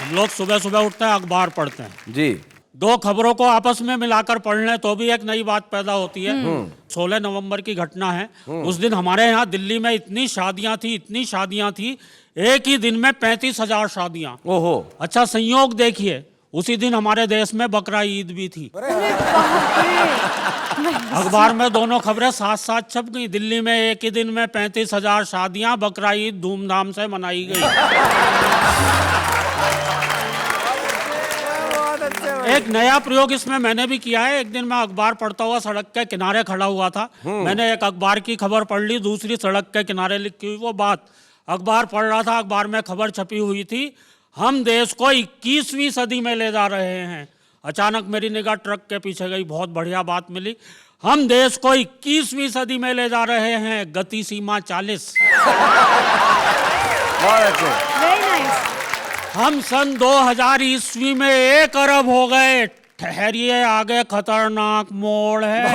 हम लोग सुबह सुबह उठते हैं, अखबार पढ़ते हैं जी। दो खबरों को आपस में मिलाकर पढ़ लें तो भी एक नई बात पैदा होती है। 16 नवंबर की घटना है। उस दिन हमारे यहाँ दिल्ली में इतनी शादियां थी, एक ही दिन में 35,000 शादियां। ओहो। अच्छा संयोग देखिए, उसी दिन हमारे देश में बकरा ईद भी थी। अखबार में दोनों खबरें साथ साथ छप गई। दिल्ली में एक ही दिन में 35,000 शादियां, बकरा ईद धूमधाम से मनाई गई। एक नया प्रयोग इसमें मैंने भी किया है। एक दिन मैं अखबार पढ़ता हुआ सड़क के किनारे खड़ा हुआ था। मैंने एक अखबार की खबर पढ़ ली, दूसरी सड़क के किनारे लिखी हुई वो बात। अखबार पढ़ रहा था, अखबार में खबर छपी हुई थी, हम देश को 21वीं सदी में ले जा रहे हैं। अचानक मेरी निगाह ट्रक के पीछे गई, बहुत बढ़िया बात मिली। हम देश को 21वीं सदी में ले जा रहे हैं, गति सीमा 40। हम सन 2000 ईस्वी में 1 अरब हो गए। ठहरिए, आगे खतरनाक मोड़ है।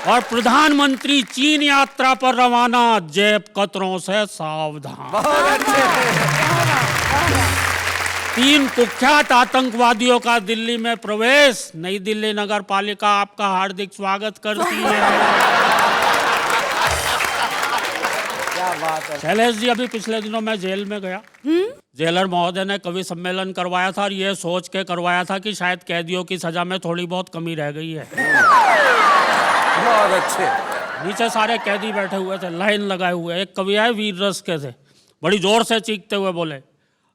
और प्रधानमंत्री चीन यात्रा पर रवाना, जेब कतरों से सावधान। 3 कुख्यात आतंकवादियों का दिल्ली में प्रवेश। नई दिल्ली नगर पालिका आपका हार्दिक स्वागत करती है। शैलेश जी, अभी पिछले दिनों मैं जेल में गया। जेलर महोदय ने कवि सम्मेलन करवाया था और ये सोच के करवाया था कि शायद कैदियों की सजा में थोड़ी बहुत कमी रह गई है। बहुत अच्छे। नीचे सारे कैदी बैठे हुए थे, लाइन लगाए हुए। एक कवि आए, वीर रस के थे, बड़ी जोर से चीखते हुए बोले,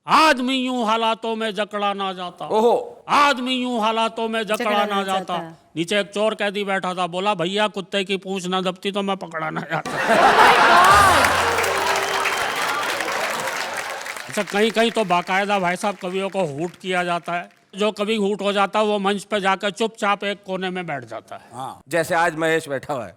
आदमी यूं हालातों में जकड़ा ना जाता। ओहो। आदमी यूं हालातों में जकड़ा ना जाता। नीचे एक चोर कैदी बैठा था, बोला, भैया कुत्ते की पूंछ ना दबती तो मैं पकड़ा ना जाता। अच्छा, कहीं कहीं तो बाकायदा भाई साहब कवियों को हूट किया जाता है। जो कवि हूट हो जाता है वो मंच पे जाकर चुपचाप एक कोने में बैठ जाता है। हाँ। जैसे आज महेश बैठा हुआ है।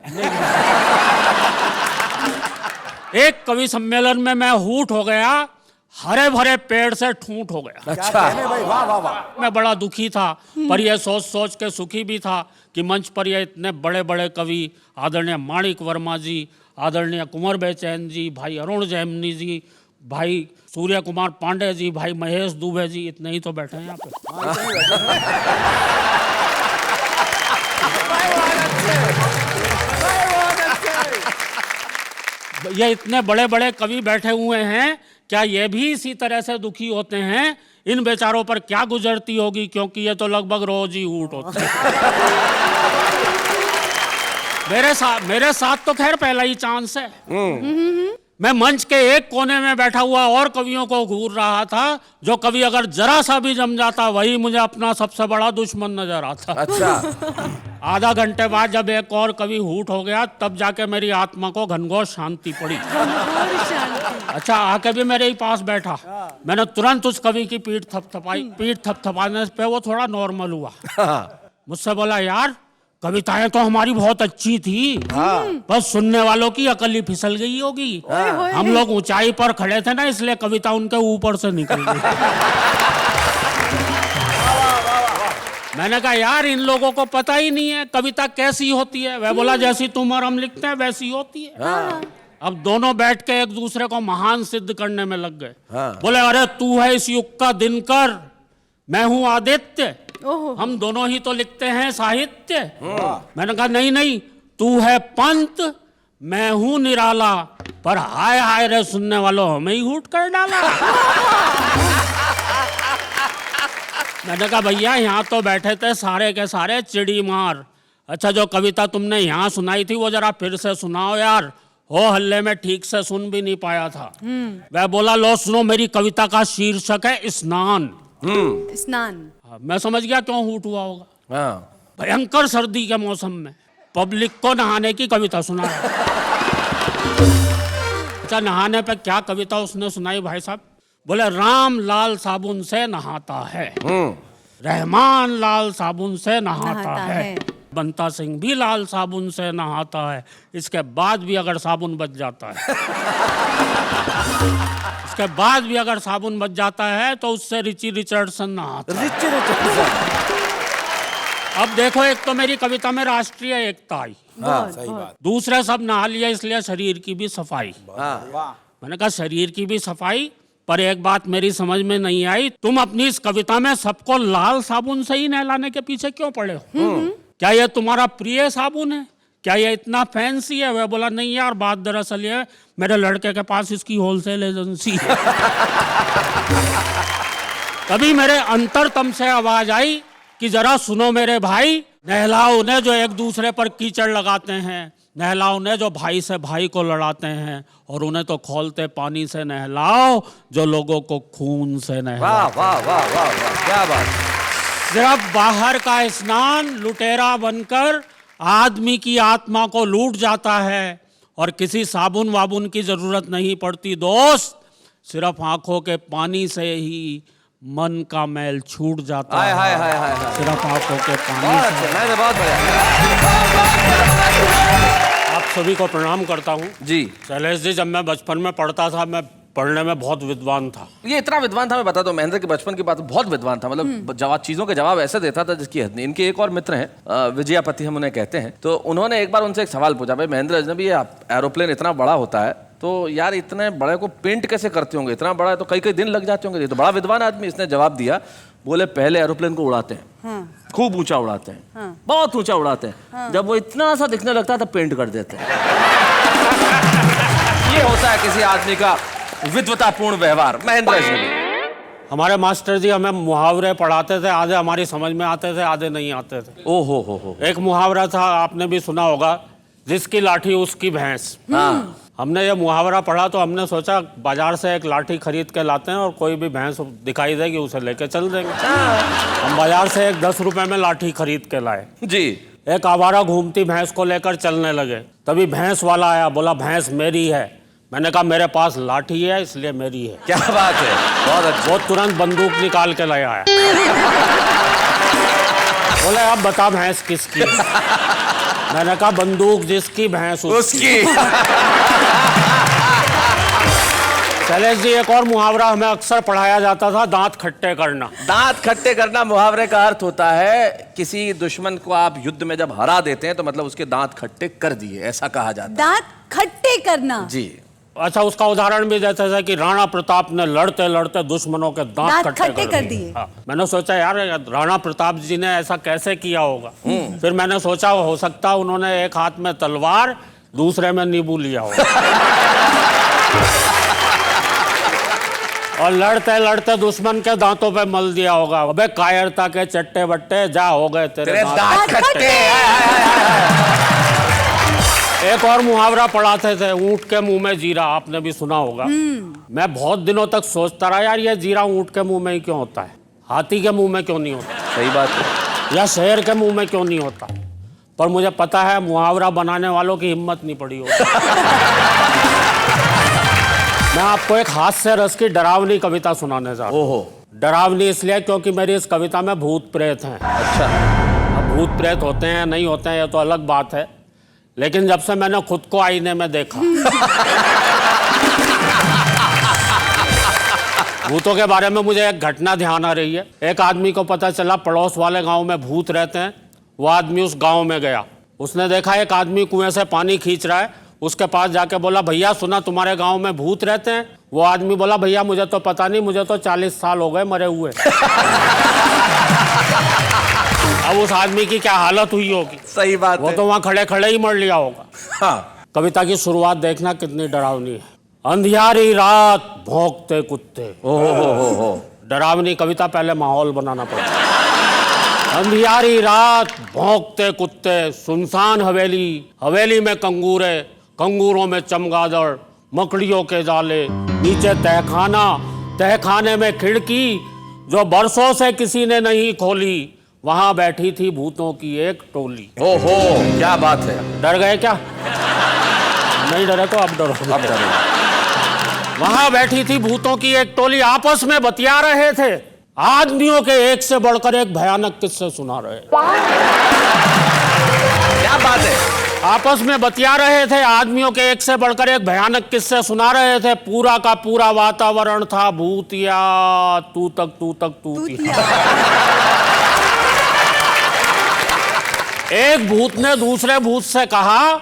एक कवि सम्मेलन में मैं हूट हो गया, हरे भरे पेड़ से ठूंठ हो गया। अच्छा भाई, वाह वाह वाह। मैं बड़ा दुखी था, पर यह सोच सोच के सुखी भी था कि मंच पर ये इतने बड़े बड़े कवि, आदरणीय माणिक वर्मा जी, आदरणीय कुंवर बेचैन जी, भाई अरुण जैमिनी जी, भाई सूर्य कुमार पांडे जी, भाई महेश दुबे जी, इतने ही तो बैठे हैं यहाँ पे। ये इतने बड़े बड़े कवि बैठे हुए हैं, क्या ये भी इसी तरह से दुखी होते हैं? इन बेचारों पर क्या गुजरती होगी, क्योंकि ये तो लगभग रोज ही ऊट होते हैं। मेरे साथ तो खैर पहला ही चांस है। मैं मंच के एक कोने में बैठा हुआ और कवियों को घूर रहा था। जो कवि अगर जरा सा भी जम जाता, वही मुझे अपना सबसे बड़ा दुश्मन नजर आता। अच्छा। आधा घंटे बाद जब एक और कवि हूट हो गया, तब जाके मेरी आत्मा को घनघोर शांति पड़ी। अच्छा, आके भी मेरे ही पास बैठा। मैंने तुरंत उस कवि की पीठ थपथपाई। पीठ थपथपाने पे वो थोड़ा नॉर्मल हुआ। मुझसे बोला, यार कविताएं तो हमारी बहुत अच्छी थी, बस सुनने वालों की अकल ही फिसल गई होगी। हम लोग ऊंचाई पर खड़े थे ना, इसलिए कविता उनके ऊपर से निकल गई। मैंने कहा, यार इन लोगों को पता ही नहीं है कविता कैसी होती है। वह बोला, जैसी तुम और हम लिखते हैं वैसी होती है। अब दोनों बैठ के एक दूसरे को महान सिद्ध करने में लग गए। बोले, अरे तू है इस युग का दिनकर, मैं हूं आदित्य, हम दोनों ही तो लिखते हैं साहित्य। मैंने कहा, नहीं नहीं, तू है पंत, मैं हूं निराला, पर हाय हाय रे सुनने वालों, हमें ही हूट कर डाला। मैंने कहा, भैया यहाँ तो बैठे थे सारे के सारे चिड़ी मार। अच्छा, जो कविता तुमने यहाँ सुनाई थी वो जरा फिर से सुनाओ यार, हो हल्ले में ठीक से सुन भी नहीं पाया था। वह बोला, लो सुनो, मेरी कविता का शीर्षक है स्नान। स्नान। मैं समझ गया क्यों हूट हुआ होगा। भयंकर सर्दी के मौसम में पब्लिक को नहाने की कविता सुना। अच्छा, नहाने पे क्या कविता उसने सुनाई भाई साहब? बोले, राम लाल साबुन से नहाता है, रहमान लाल साबुन से नहाता है, बंता सिंह भी लाल साबुन से नहाता है, इसके बाद भी अगर साबुन बच जाता है इसके बाद भी अगर साबुन बच जाता है तो उससे रिची रिचर्डसन नहाता है। Richie Richardson. अब देखो, एक तो मेरी कविता में राष्ट्रीय एकता आई, सही बात। दूसरे सब नहा लिया इसलिए शरीर की भी सफाई। मैंने कहा शरीर की भी सफाई, पर एक बात मेरी समझ में नहीं आई, तुम अपनी इस कविता में सबको लाल साबुन से ही नहलाने के पीछे क्यों पड़े हो? क्या ये तुम्हारा प्रिय साबुन है? क्या ये इतना फैंसी है? वह बोला नहीं यार, बात दरअसल ये मेरे लड़के के पास इसकी होलसेल एजेंसी है। तभी मेरे अंतरतम से आवाज आई कि जरा सुनो मेरे भाई, नहलाओ उन्हें जो एक दूसरे पर कीचड़ लगाते हैं, नहलाओ उन्हें जो भाई से भाई को लड़ाते हैं, और उन्हें तो खौलते पानी से नहलाओ जो लोगों को खून से नहलाओ। वाह वाह वाह वाह वाह, क्या बात। सिर्फ बाहर का स्नान लुटेरा बनकर आदमी की आत्मा को लूट जाता है, और किसी साबुन वाबुन की जरूरत नहीं पड़ती दोस्त, सिर्फ आंखों के पानी से ही मन का मैल छूट जाता हाय है। हाय हाय हाय हाय। सिर्फ आंखों के पानी बहुत से। अच्छे, मैं बहुत बढ़िया। आप सभी को प्रणाम करता हूँ जी, शैलेश जी। जब मैं बचपन में पढ़ता था, मैं पढ़ने में बहुत विद्वान था। ये इतना विद्वान था, मैं बता दूं, महेंद्र के बचपन की बात, बहुत विद्वान था। मतलब जवाब, चीजों के जवाब ऐसे देता था जिसकी हद नहीं। इनके एक और मित्र हैं, विजयापति हम उन्हें कहते हैं। तो उन्होंने एक बार उनसे एक सवाल पूछा, भाई महेंद्र अजनबी, ये एरोप्लेन इतना बड़ा होता है, तो यार इतने बड़े को पेंट कैसे करते होंगे? इतना बड़ा है तो कई कई दिन लग जाते होंगे। ये तो बड़ा विद्वान आदमी। इसने जवाब दिया, बोले पहले एरोप्लेन को उड़ाते हैं, खूब ऊंचा उड़ाते हैं, बहुत ऊंचा उड़ाते हैं, जब वो इतना सा दिखने लगता है तो पेंट कर देते हैं। ये होता है किसी आदमी का विद्वतापूर्ण व्यवहार। महेंद्र अजनबी। हमारे मास्टर जी हमें मुहावरे पढ़ाते थे, आधे हमारी समझ में आते थे, आधे नहीं आते थे। ओ हो। एक मुहावरा था, आपने भी सुना होगा, जिसकी लाठी उसकी भैंस। हाँ, हमने ये मुहावरा पढ़ा तो हमने सोचा बाजार से एक लाठी खरीद के लाते हैं और कोई भी भैंस दिखाई देगी उसे लेके चल देंगे। हम बाजार से एक 10 रुपए में लाठी खरीद के लाए। जी। एक आवारा घूमती भैंस को लेकर चलने लगे। तभी भैंस वाला आया, बोला भैंस मेरी है। मैंने कहा मेरे पास लाठी है इसलिए मेरी है। क्या बात है, बहुत अच्छा। वो तुरंत बंदूक निकाल के ले आया। बोले अब बता भैंस किसकी? मैंने कहा बंदूक जिसकी भैंस उसकी। शैलेश जी, एक और मुहावरा हमें अक्सर पढ़ाया जाता था, दांत खट्टे करना। दांत खट्टे करना मुहावरे का अर्थ होता है किसी दुश्मन को आप युद्ध में जब हरा देते हैं तो मतलब उसके दांत खट्टे कर दिए, ऐसा कहा जाता है। दांत खट्टे करना। जी। अच्छा, उसका उदाहरण भी देते थे कि राणा प्रताप ने लड़ते लड़ते दुश्मनों के दांत खट्टे कर दिए। हाँ। मैंने सोचा यार राणा प्रताप जी ने ऐसा कैसे किया होगा। फिर मैंने सोचा हो सकता उन्होंने एक हाथ में तलवार दूसरे में नींबू लिया होगा और लड़ते लड़ते दुश्मन के दांतों पे मल दिया होगा। अबे कायरता के चट्टे बट्टे, जा हो गए तेरे दांत खट्टे। एक और मुहावरा पढ़ाते थे, ऊंट के मुंह में जीरा। आपने भी सुना होगा। मैं बहुत दिनों तक सोचता रहा यार ये जीरा ऊंट के मुंह में ही क्यों होता है, हाथी के मुंह में क्यों नहीं होता, सही बात है, या शेर के मुंह में क्यों नहीं होता। पर मुझे पता है मुहावरा बनाने वालों की हिम्मत नहीं पड़ी होगी। मैं आपको एक हास्य रस की डरावनी कविता सुनाने जा रहा हूँ। ओहो। डरावनी इसलिए क्योंकि मेरी इस कविता में भूत प्रेत हैं। अच्छा। अब भूत प्रेत होते हैं नहीं होते हैं ये तो अलग बात है, लेकिन जब से मैंने खुद को आईने में देखा भूतों के बारे में मुझे एक घटना ध्यान आ रही है। एक आदमी को पता चला पड़ोस वाले गांव में भूत रहते हैं। वो आदमी उस गांव में गया, उसने देखा एक आदमी कुएं से पानी खींच रहा है। उसके पास जाके बोला भैया सुना तुम्हारे गांव में भूत रहते हैं? वो आदमी बोला भैया मुझे तो पता नहीं, मुझे तो 40 साल हो गए मरे हुए। अब उस आदमी की क्या हालत हुई होगी। सही बात वो है। तो वहां खड़े खड़े ही मर लिया होगा। हाँ। कविता की शुरुआत देखना कितनी डरावनी है। अंधियारी रात भौंकते कुत्ते। ओहो। डरावनी कविता, पहले माहौल बनाना पड़ता है। अंधियारी रात भौंकते कुत्ते, सुनसान हवेली, हवेली में कंगूरे, कंगूरों में चमगादड़, मकड़ियों के जाले, नीचे तहखाना, तहखाने में खिड़की जो बरसों से किसी ने नहीं खोली, वहां बैठी थी भूतों की एक टोली। ओहो, क्या बात है। डर गए क्या? नहीं डरे तो अब डरो। अब डरो। वहां बैठी थी भूतों की एक टोली, आपस में बतिया रहे थे, आदमियों के एक से बढ़कर एक भयानक किस्से सुना रहे। क्या बात है। आपस में बतिया रहे थे, आदमियों के एक से बढ़कर एक भयानक किस्से सुना रहे थे। पूरा का पूरा वातावरण था भूतिया, तू तक तूतिया। एक भूत ने दूसरे भूत से कहा,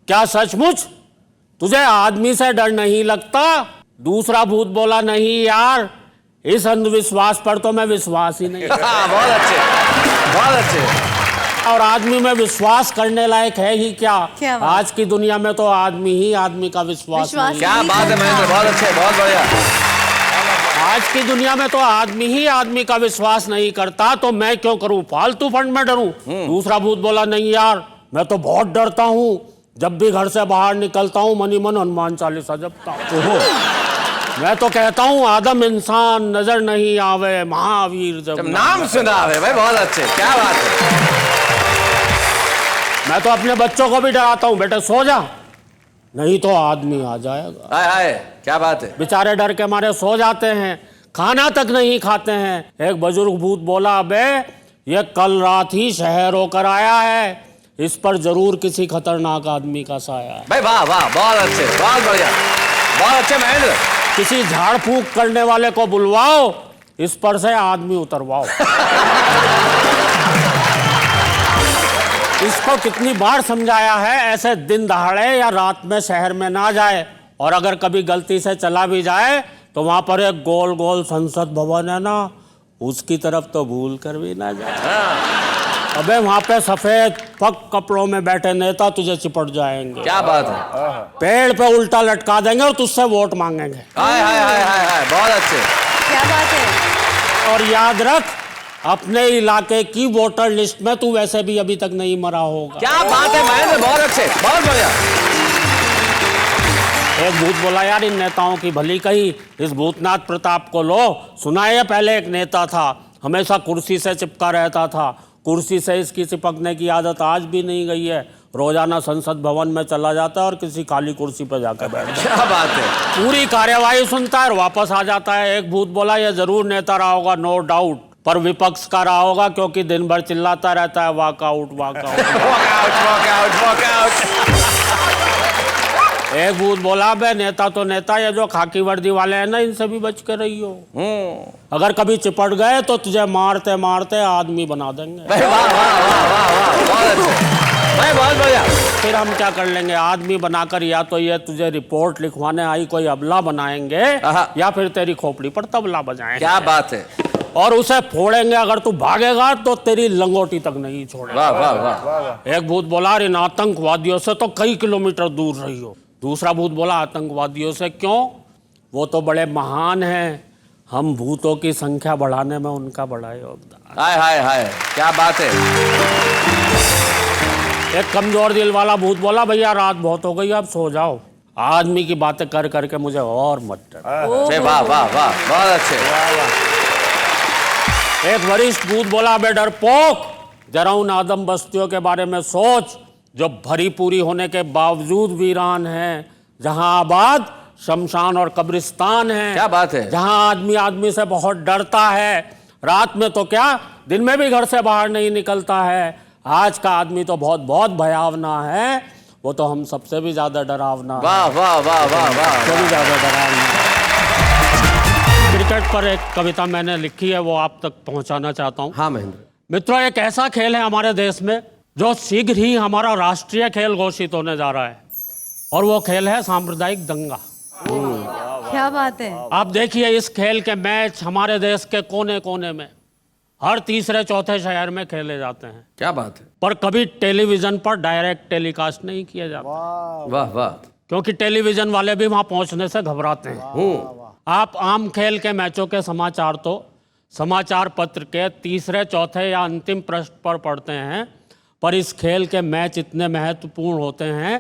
क्या सचमुच तुझे आदमी से डर नहीं लगता? दूसरा भूत बोला, नहीं यार, इस अंधविश्वास पर तो मैं विश्वास ही नहीं। बहुत अच्छे, बहुत अच्छे। और आदमी में विश्वास करने लायक है ही क्या? क्या बात? आज की दुनिया में तो आदमी ही आदमी का विश्वास नहीं। क्या बात है महेंद्र, बहुत अच्छे, बहुत बढ़िया। आज की दुनिया में तो आदमी ही आदमी का विश्वास नहीं करता, तो मैं क्यों करूं, फालतू फंड में डरूं? दूसरा भूत बोला, नहीं यार, मैं तो बहुत डरता हूं, जब भी घर से बाहर निकलता हूं मनी मन हनुमान चालीसा जपता हूं। मैं तो कहता हूं आदम इंसान नजर नहीं आवे, महावीर जब नाम सुना है भाई, बहुत अच्छे, क्या बात है। मैं तो अपने बच्चों को भी डराता हूं, बेटे सो जा, नहीं तो आदमी आ जाएगा। हाय हाय, क्या बात है। बेचारे डर के मारे सो जाते हैं, खाना तक नहीं खाते हैं। एक बुजुर्ग भूत बोला, अबे ये कल रात ही शहर होकर आया है, इस पर जरूर किसी खतरनाक आदमी का साया है। भाई वाह वाह, बहुत अच्छे, बहुत बढ़िया, बहुत अच्छे महेंद्र। किसी झाड़ फूंक करने वाले को बुलवाओ, इस पर से आदमी उतरवाओ। इसको कितनी बार समझाया है, ऐसे दिन दहाड़े या रात में शहर में ना जाए, और अगर कभी गलती से चला भी जाए तो वहां पर एक गोल गोल संसद भवन है ना, उसकी तरफ तो भूल कर भी ना जाए। अबे वहां पे सफेद पग कपड़ों में बैठे नेता तुझे चिपट जाएंगे। क्या बात है। पेड़ पे उल्टा लटका देंगे और तुझसे वोट मांगेंगे। हाय हाय हाय हाय हाय, बहुत अच्छे। क्या बात है। और याद रख, अपने इलाके की वोटर लिस्ट में तू वैसे भी अभी तक नहीं मरा होगा। क्या बात है महेंद्र, बहुत अच्छे, बहुत बढ़िया। एक भूत बोला, यार इन नेताओं की भली कही, इस भूतनाथ प्रताप को लो। सुना है पहले एक नेता था, हमेशा कुर्सी से चिपका रहता था, कुर्सी से इसकी चिपकने की आदत आज भी नहीं गई है। रोजाना संसद भवन में चला जाता है और किसी खाली कुर्सी पर जाकर बैठ जाता है। क्या बात है। पूरी कार्यवाही सुनता है और वापस आ जाता है। एक भूत बोला, ये जरूर नेता रहा होगा, नो डाउट, पर विपक्ष का रहा होगा, क्योंकि दिन भर चिल्लाता रहता है वॉकआउट वॉकआउट वॉकआउट वॉकआउट। एक भूत बोला, बे नेता तो नेता, ये जो खाकी वर्दी वाले हैं ना, इनसे भी बच के रही हो। अगर कभी चिपट गए तो तुझे मारते मारते आदमी बना देंगे। वाह वाह वाह वाह वाह, बहुत अच्छे भाई, बहुत बढ़िया। फिर हम क्या कर लेंगे, आदमी बनाकर या तो ये तुझे रिपोर्ट लिखवाने आई कोई अबला बनाएंगे, या फिर तेरी खोपड़ी पर तबला बजाएंगे। क्या बात है। और उसे फोड़ेंगे, अगर तू भागेगा तो तेरी लंगोटी तक नहीं छोड़ेगा। वाह वाह वाह। एक भूत बोला, इन आतंकवादियों से तो कई किलोमीटर दूर रही हो। दूसरा भूत बोला, आतंकवादियों से क्यों, वो तो बड़े महान हैं, हम भूतों की संख्या बढ़ाने में उनका बड़ा योगदान। हाय हाय हाय, क्या बात है। एक कमजोर दिल वाला भूत बोला, भैया रात बहुत हो गई, अब सो जाओ, आदमी की बातें कर करके मुझे और मत डर। वाह वाह वाह, बहुत अच्छे। एक वरिष्ठ भूत बोला, बे डरपोक, जरा उन आदम बस्तियों के बारे में सोच, जो भरी पूरी होने के बावजूद वीरान हैं, जहां आबाद शमशान और कब्रिस्तान है। क्या बात है। जहां आदमी आदमी से बहुत डरता है, रात में तो क्या, दिन में भी घर से बाहर नहीं निकलता है। आज का आदमी तो बहुत बहुत भयावना है, वो तो हम सबसे भी ज्यादा डरावना। वाह वाह वाह वाह वाह, सबसे भी ज्यादा डरावना। क्रिकेट पर एक कविता मैंने लिखी है, वो आप तक पहुंचाना चाहता हूँ। हाँ महेंद्र। मित्रों, एक ऐसा खेल है हमारे देश में जो शीघ्र ही हमारा राष्ट्रीय खेल घोषित होने जा रहा है, और वो खेल है सांप्रदायिक दंगा। क्या बात है। आप देखिए, इस खेल के मैच हमारे देश के कोने कोने में, हर तीसरे चौथे शहर में खेले जाते हैं। क्या बात है। पर कभी टेलीविजन पर डायरेक्ट टेलीकास्ट नहीं किया जाता, वाह वाह। क्योंकि टेलीविजन वाले भी वहां पहुंचने से घबराते हैं। आप आम खेल के मैचों के समाचार तो समाचार पत्र के तीसरे चौथे या अंतिम पृष्ठ पर पढ़ते हैं, पर इस खेल के मैच इतने महत्वपूर्ण होते हैं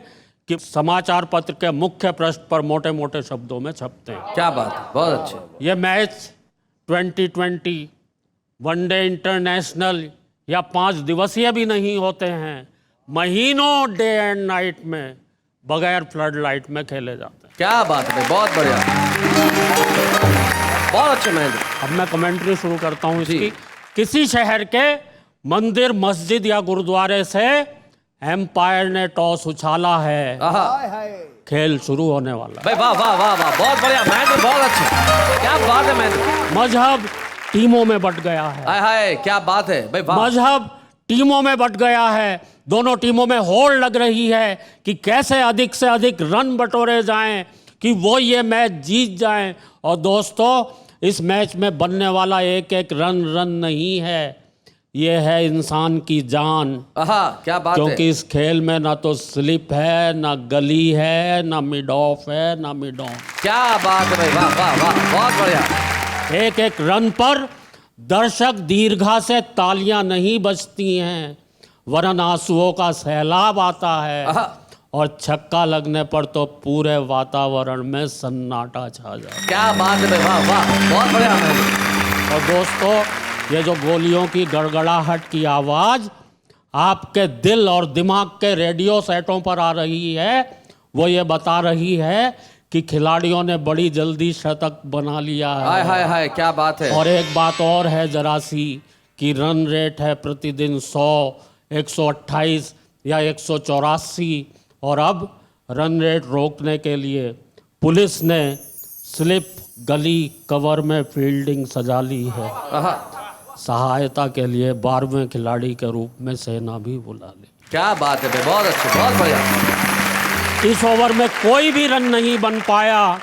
कि समाचार पत्र के मुख्य पृष्ठ पर मोटे मोटे शब्दों में छपते हैं। क्या बात है, बहुत अच्छे। ये मैच 2020 वनडे इंटरनेशनल या 5 दिवसीय भी नहीं होते हैं, महीनों डे एंड नाइट में बगैर फ्लड लाइट में खेले जाते हैं। क्या बात है, बहुत बढ़िया, बहुत अच्छे महेंद्र। अब मैं कमेंट्री शुरू करता हूँ इसकी। किसी शहर के मंदिर, मस्जिद या गुरुद्वारे से एम्पायर ने टॉस उछाला है, खेल शुरू होने वाला है। भाई वाह वाह वाह वाह, बहुत बढ़िया महेंद्र, बहुत अच्छे। क्या बात है महेंद्र। मजहब टीमों में बट गया है। हाय हाय, क्या बात है भाई, वाह। मजहब टीमों में बट गया है। दोनों टीमों में होड़ लग रही है कि कैसे अधिक से अधिक रन बटोरे जाएं कि वो ये मैच जीत जाएं। और दोस्तों, इस मैच में बनने वाला एक एक रन नहीं है, ये है इंसान की जान। क्या बात है। क्योंकि इस खेल में ना तो स्लिप है, ना गली है, ना मिड ऑफ है, ना मिड ऑन। क्या बात है भाई, वाह वाह वाह, बहुत बढ़िया। एक एक रन पर दर्शक दीर्घा से तालियां नहीं बजती हैं, वरन आंसुओं का सैलाब आता है। और छक्का लगने पर तो पूरे वातावरण में सन्नाटा छा जाए। क्या बात है भाई, वाह वाह, बहुत बढ़िया। और दोस्तों, ये जो गोलियों की गड़गड़ाहट की आवाज आपके दिल और दिमाग के रेडियो सेटों पर आ रही है, वो ये बता रही है कि खिलाड़ियों ने बड़ी जल्दी शतक बना लिया है। हाय हाय हाय, क्या बात है। और एक बात और है जरा सी कि रन रेट है प्रतिदिन 100, 128 या 184, और अब रन रेट रोकने के लिए पुलिस ने स्लिप, गली, कवर में फील्डिंग सजा ली है। सहायता के लिए 12वें खिलाड़ी के रूप में सेना भी बुला ली। क्या बात है भाई, बहुत अच्छे, बहुत बढ़िया। इस ओवर में कोई भी रन नहीं बन पाया,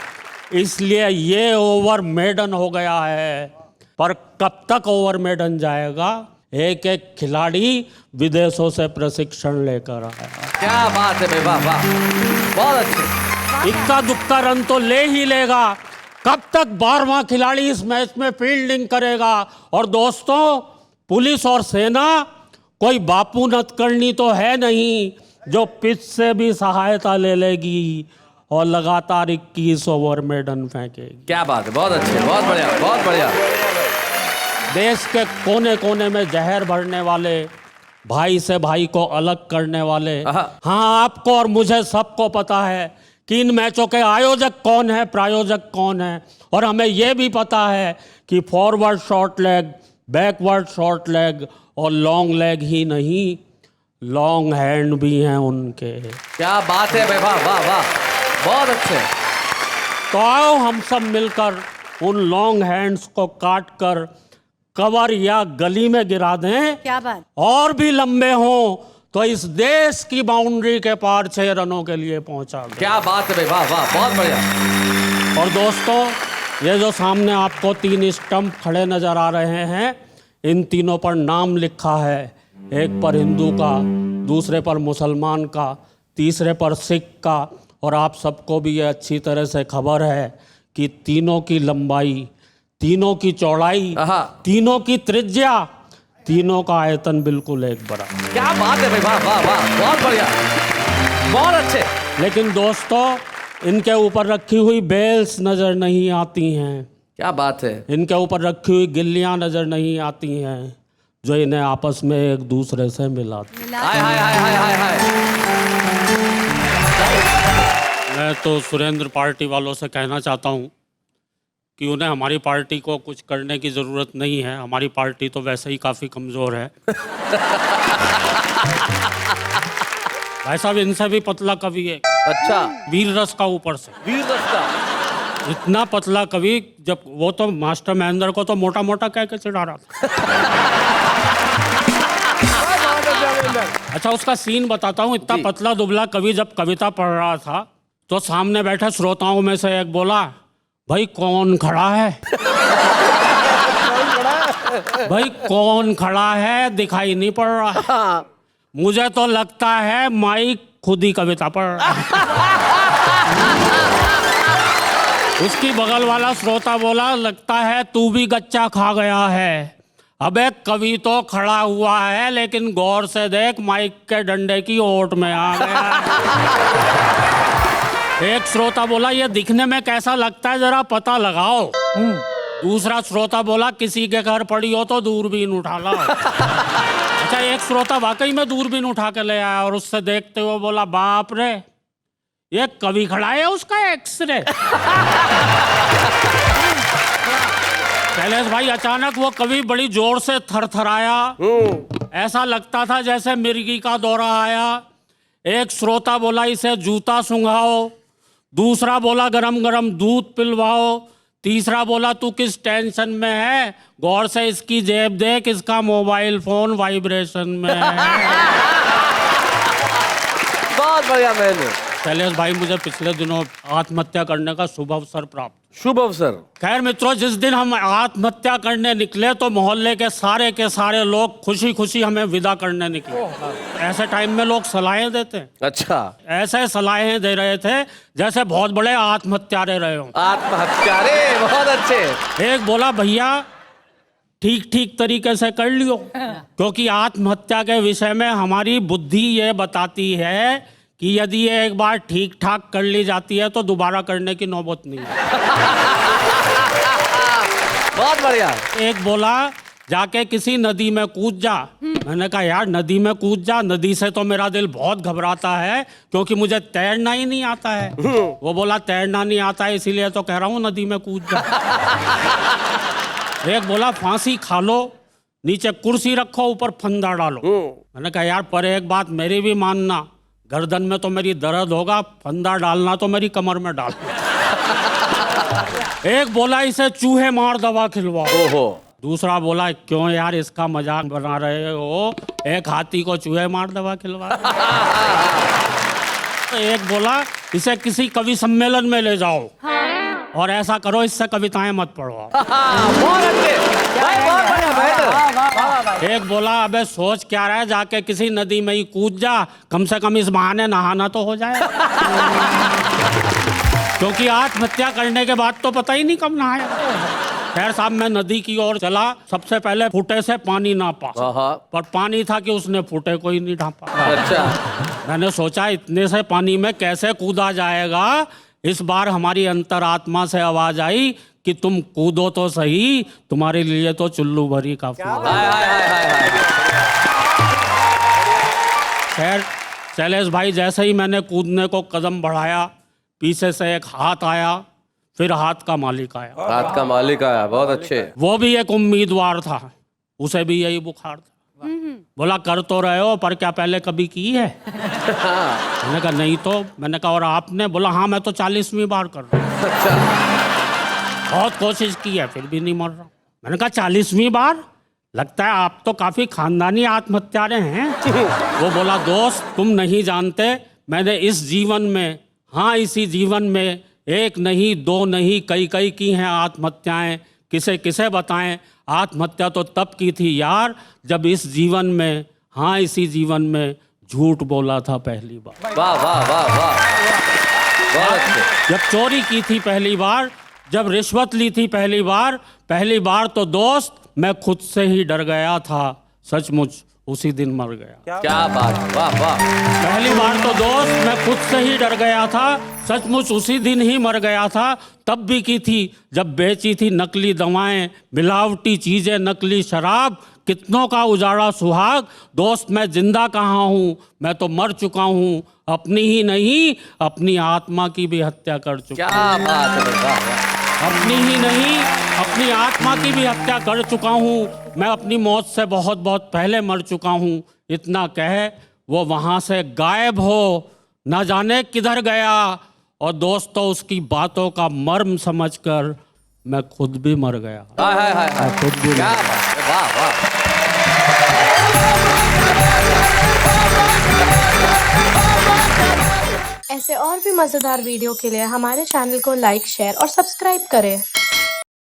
इसलिए ये ओवर मेडन हो गया है। पर कब तक ओवर मेडन जाएगा? एक एक खिलाड़ी विदेशों से प्रशिक्षण लेकर आया। क्या बात है भाई, वाह वाह, बहुत अच्छे। इक्का दुक्का रन तो ले ही लेगा। कब तक 12वां खिलाड़ी इस मैच में फील्डिंग करेगा? और दोस्तों, पुलिस और सेना कोई बापू नतकर्णी तो है नहीं जो पिच से भी सहायता ले लेगी और लगातार 21 ओवर मेडन फेंकेगी। क्या बात है, बहुत अच्छे, बहुत बढ़िया, बहुत बढ़िया। देश के कोने कोने में जहर भरने वाले, भाई से भाई को अलग करने वाले, हाँ, आपको और मुझे सबको पता है कि इन मैचों के आयोजक कौन है, प्रायोजक कौन है। और हमें यह भी पता है कि forward short leg, backward short leg और लॉन्ग लेग ही नहीं, लॉन्ग हैंड भी हैं उनके। क्या बात है भाई, वाह वाह वाह, बहुत अच्छे। तो आओ हम सब मिलकर उन लॉन्ग हैंड्स को काट कर कवर या गली में गिरा दें। क्या बात। और भी लंबे हों तो इस देश की बाउंड्री के पार 6 रनों के लिए पहुंचा दें। क्या बात है भाई, वाह वाह, बहुत बढ़िया। और दोस्तों, ये जो सामने आपको 3 स्टंप खड़े नजर आ रहे हैं, इन तीनों पर नाम लिखा है। एक पर हिंदू का, दूसरे पर मुसलमान का, तीसरे पर सिख का। और आप सबको भी ये अच्छी तरह से खबर है कि तीनों की लंबाई, तीनों की चौड़ाई, तीनों की त्रिज्या, तीनों का आयतन बिल्कुल एक बराबर। क्या बात है भाई, वाह वाह वाह, बहुत बढ़िया, बहुत अच्छे। लेकिन दोस्तों, इनके ऊपर रखी हुई बेल्स नजर नहीं आती हैं। क्या बात है। इनके ऊपर रखी हुई गिल्लियां नजर नहीं आती हैं जो इन्हें आपस में एक दूसरे से मिलाती। हाय हाय हाय हाय हाय हाय। मैं तो सुरेंद्र पार्टी वालों से कहना चाहता हूं कि उन्हें हमारी पार्टी को कुछ करने की ज़रूरत नहीं है। हमारी पार्टी तो वैसे ही काफ़ी कमज़ोर है। भाई साहब, इनसे भी पतला कवि है। अच्छा, वीर रस का ऊपर से। वीर रस का इतना पतला कवि, जब वो तो मास्टर महेंद्र को तो मोटा मोटा कह के चिढ़ा रहा था। अच्छा, उसका सीन बताता हूँ। इतना पतला दुबला कवि जब कविता पढ़ रहा था तो सामने बैठे श्रोताओं में से एक बोला, भाई कौन खड़ा है? भाई कौन खड़ा है, दिखाई नहीं पड़ रहा है। मुझे तो लगता है माइक खुद ही कविता पढ़ रहा है। उसकी बगल वाला श्रोता बोला, लगता है तू भी गच्चा खा गया है। अबे कवि तो खड़ा हुआ है, लेकिन गौर से देख, माइक के डंडे की ओट में आ गया। एक श्रोता बोला, ये दिखने में कैसा लगता है, जरा पता लगाओ। दूसरा श्रोता बोला, किसी के घर पड़ी हो तो दूरबीन उठा लो। अच्छा, एक श्रोता वाकई में दूरबीन उठा के ले आया और उससे देखते हुए बोला, बाप रे, ये कवि खड़ा है, उसका एक्सरे। शैलेश भाई, अचानक वो कवि बड़ी जोर से थरथराया। ऐसा लगता था जैसे मिर्गी का दौरा आया। एक श्रोता बोला, इसे जूता सुंघाओ। दूसरा बोला, गरम गरम दूध पिलवाओ। तीसरा बोला तू किस टेंशन में है, गौर से इसकी जेब देख, इसका मोबाइल फोन वाइब्रेशन में है। बहुत बढ़िया महेंद्र। शैलेश भाई, मुझे पिछले दिनों आत्महत्या करने का शुभ अवसर प्राप्त। शुभ अवसर। खैर मित्रों, जिस दिन हम आत्महत्या करने निकले तो मोहल्ले के सारे लोग खुशी खुशी हमें विदा करने निकले। ऐसे टाइम में लोग सलाहें देते हैं। अच्छा, ऐसे सलाहें दे रहे थे जैसे बहुत बड़े आत्महत्यारे रहे हों। आत्महत्यारे, बहुत अच्छे। एक बोला भैया ठीक तरीके से कर लियो, क्योंकि आत्महत्या के विषय में हमारी बुद्धि ये बताती है कि यदि ये एक बार ठीक ठाक कर ली जाती है तो दोबारा करने की नौबत नहीं है। बहुत बढ़िया। एक बोला जाके किसी नदी में कूद जा। मैंने कहा यार नदी में कूद जा, नदी से तो मेरा दिल बहुत घबराता है क्योंकि मुझे तैरना ही नहीं आता है। वो बोला तैरना नहीं आता है इसीलिए तो कह रहा हूँ नदी में कूद जा। एक बोला फांसी खा लो, नीचे कुर्सी रखो, ऊपर फंदा डालो। मैंने कहा यार पर एक बात मेरी भी मानना, गर्दन में तो मेरी दर्द होगा, फंदा डालना तो मेरी कमर में डाल। एक बोला इसे चूहे मार दवा खिलवाओ। ओहो। दूसरा बोला क्यों यार इसका मजाक बना रहे हो, एक हाथी को चूहे मार दवा खिलवा। एक बोला इसे किसी कवि सम्मेलन में ले जाओ और ऐसा करो इससे कविताएं मत पढ़ो। बहुत अच्छे भाई, बहुत बढ़िया महेंद्र। एक बोला अबे सोच क्या रहा है, जाके किसी नदी में ही कूद जा, कम से कम इस बहाने नहाना तो हो जाए। क्योंकि आत्महत्या करने के बाद तो पता ही नहीं कब नहाया। खैर साहब, मैं नदी की ओर चला, सबसे पहले फुटे से पानी नापा, पर पानी था कि उसने फुटे को ही नहीं ढांपा। अच्छा। मैंने सोचा इतने से पानी में कैसे कूदा जाएगा। इस बार हमारी अंतरात्मा से आवाज आई कि तुम कूदो तो सही, तुम्हारे लिए तो चुल्लू भरी काफी है। खैर शैलेश भाई, जैसे ही मैंने कूदने को कदम बढ़ाया, पीछे से एक हाथ आया, फिर हाथ का मालिक आया। हाथ का मालिक आया, बहुत अच्छे। वो भी एक उम्मीदवार था, उसे भी यही बुखार था। बोला कर तो रहे हो पर क्या पहले कभी की है? मैंने कहा नहीं तो। मैंने कहा और आपने? बोला हाँ मैं तो 40वीं बार कर रहा हूँ। बहुत कोशिश की है फिर भी नहीं मर रहा। मैंने कहा 40वीं बार? लगता है आप तो काफी खानदानी आत्महत्यारे हैं। वो बोला दोस्त तुम नहीं जानते, मैंने इस जीवन में, हाँ इसी जीवन में, एक नहीं दो नहीं कई की हैं आत्महत्याएं। किसे किसे बताएं, आत्महत्या तो तब की थी यार जब इस जीवन में, हाँ इसी जीवन में झूठ बोला था पहली बार। वाह वाह वाह वाह, बहुत अच्छे। जब चोरी की थी पहली बार, जब रिश्वत ली थी पहली बार तो दोस्त मैं खुद से ही डर गया था, सचमुच उसी दिन मर गया। क्या बात, वाह वाह। पहली बार तो दोस्त मैं खुद से ही डर गया था, सचमुच उसी दिन ही मर गया था। तब भी की थी जब बेची थी नकली दवाएं, मिलावटी चीजें, नकली शराब, कितनों का उजाड़ा सुहाग। दोस्त मैं जिंदा कहाँ हूँ, मैं तो मर चुका हूँ, अपनी ही नहीं अपनी आत्मा की भी हत्या कर चुका। क्या बात है, वाह वाह। अपनी ही नहीं अपनी आत्मा की भी हत्या कर चुका हूँ। मैं अपनी मौत से बहुत बहुत पहले मर चुका हूँ। इतना कहे वो वहाँ से गायब हो, न जाने किधर गया। और दोस्तों उसकी बातों का मर्म समझकर मैं खुद भी मर गया। हाय हाय हाय हाय, खुद भी क्या बात है, वाह वाह। ऐसे और भी मज़ेदार वीडियो के लिए हमारे चैनल को लाइक, शेयर और सब्सक्राइब करें।